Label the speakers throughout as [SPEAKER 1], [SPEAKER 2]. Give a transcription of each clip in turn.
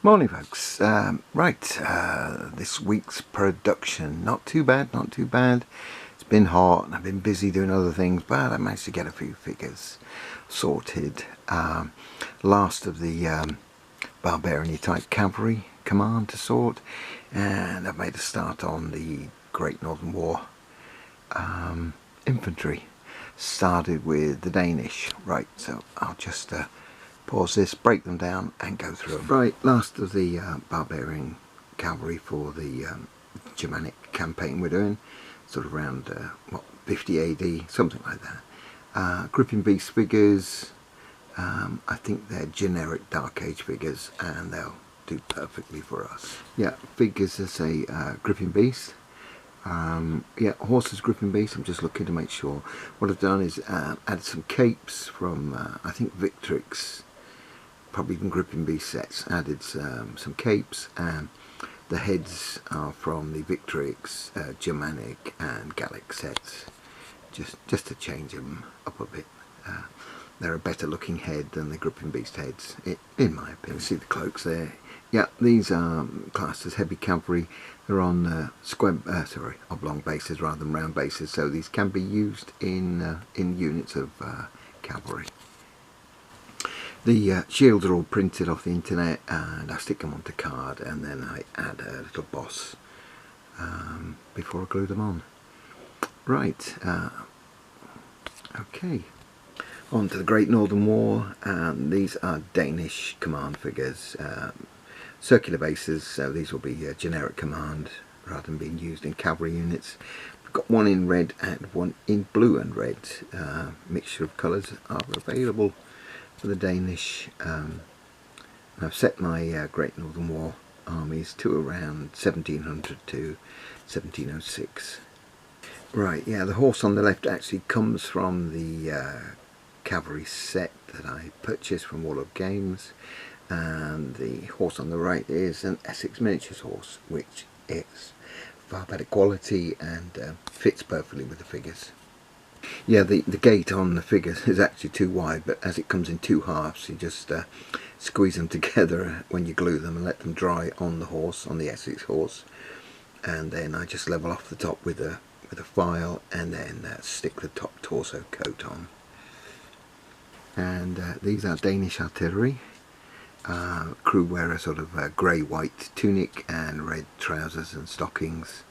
[SPEAKER 1] Morning folks. This week's production, not too bad. It's been hot and I've been busy doing other things, but I managed to get a few figures sorted. Last of the Barbarian type cavalry command to sort, and I've made a start on the Great Northern War infantry. Started with the Danish. Right, so I'll just pause this, break them down and go through them. Right, last of the Barbarian cavalry for the Germanic campaign we're doing, sort of around 50 AD, something like that. Gripping Beast figures, I think they're generic Dark Age figures and they'll do perfectly for us. Yeah, figures as a Gripping Beast. Yeah, horses Gripping Beast. I'm just looking to make sure. What I've done is added some capes from I think Victrix, probably even Gripping Beast sets. Added some capes, and the heads are from the Victrix, Germanic and Gallic sets, just to change them up a bit. They're a better looking head than the Gripping Beast heads, in my opinion. See the cloaks there. Yeah, these are classed as heavy cavalry. They're on oblong bases rather than round bases, so these can be used in units of cavalry. The shields are all printed off the internet, and I stick them onto card, and then I add a little boss before I glue them on. Right, okay. On to the Great Northern War, and these are Danish command figures. Circular bases, so these will be generic command rather than being used in cavalry units. We've got one in red and one in blue and red. Mixture of colours are available for the Danish. I've set my Great Northern War armies to around 1700 to 1706. Right, yeah, the horse on the left actually comes from the cavalry set that I purchased from Warlord Games, and the horse on the right is an Essex Miniatures horse, which is far better quality and fits perfectly with the figures. Yeah, the gate on the figures is actually too wide, but as it comes in two halves, you just squeeze them together when you glue them and let them dry on the horse, on the Essex horse, and then I just level off the top with a file, and then stick the top torso coat on. And these are Danish artillery. Crew wear a sort of grey-white tunic and red trousers and stockings,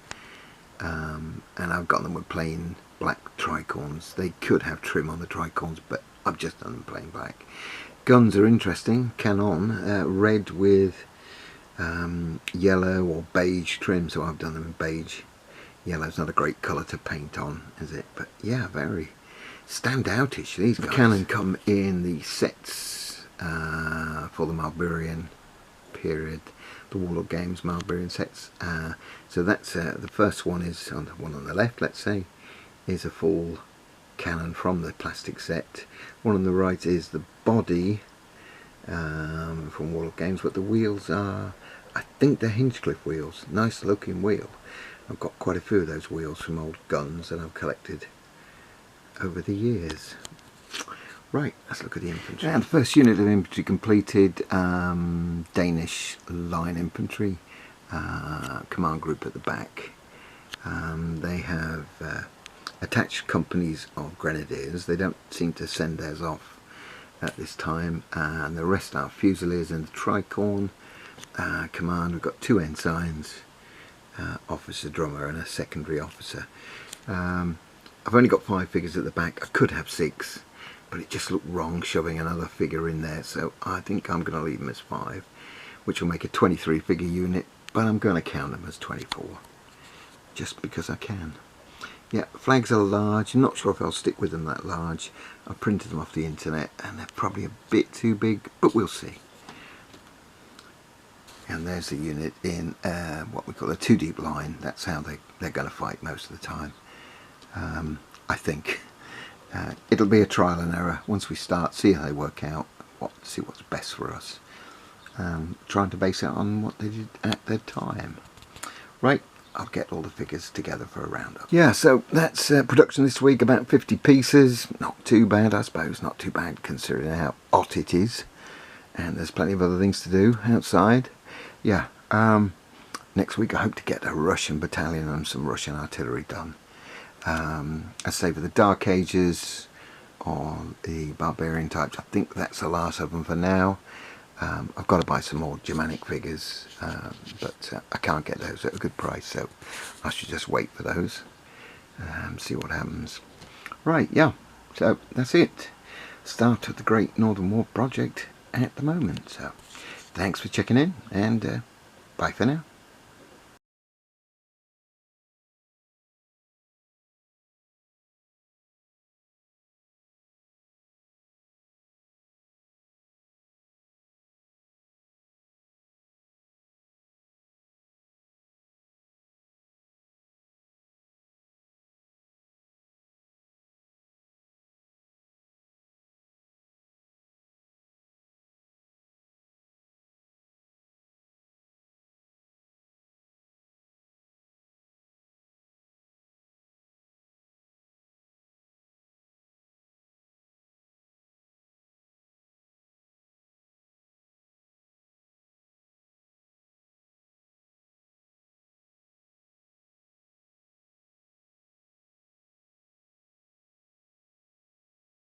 [SPEAKER 1] and I've got them with plain black tricorns. They could have trim on the tricorns, but I've just done them plain black. Guns are interesting. Cannon, red with yellow or beige trim, so I've done them in beige. Yellow's not a great colour to paint on, is it? But yeah, very stand-outish, these guys. The cannon come in the sets for the Malburian period, the Warlord Games Malburian sets. So that's the first one is on the one on the left, let's say, is a full cannon from the plastic set. One on the right is the body from Warlord Games, but the wheels are, I think they're Hinchcliffe wheels. Nice looking wheel. I've got quite a few of those wheels from old guns that I've collected over the years. Right, let's look at the infantry. And the first unit of infantry completed, Danish line infantry, command group at the back. They have attached companies of grenadiers. They don't seem to send theirs off at this time, and the rest are fusiliers and the tricorn command. We've got two ensigns, officer, drummer and a secondary officer. I've only got 5 figures at the back. I could have 6, but it just looked wrong shoving another figure in there, so I think I'm going to leave them as 5, which will make a 23 figure unit, but I'm going to count them as 24 just because I can. Yeah, flags are large. I'm not sure if I'll stick with them that large. I printed them off the internet and they're probably a bit too big, but we'll see. And there's the unit in what we call a 2 deep line. That's how they're going to fight most of the time, I think. It'll be a trial and error once we start, see how they work out, see what's best for us. Trying to base it on what they did at their time. Right, I'll get all the figures together for a roundup. Yeah, so that's production this week, about 50 pieces. Not too bad, I suppose. Not too bad considering how hot it is. And there's plenty of other things to do outside. yeah, next week I hope to get a Russian battalion and some Russian artillery done. I say for the Dark Ages or the Barbarian types, I think that's the last of them for now. I've got to buy some more Germanic figures, but I can't get those at a good price, so I should just wait for those and see what happens. Right, yeah, so that's it. Start of the Great Northern War project at the moment. So thanks for checking in, and bye for now.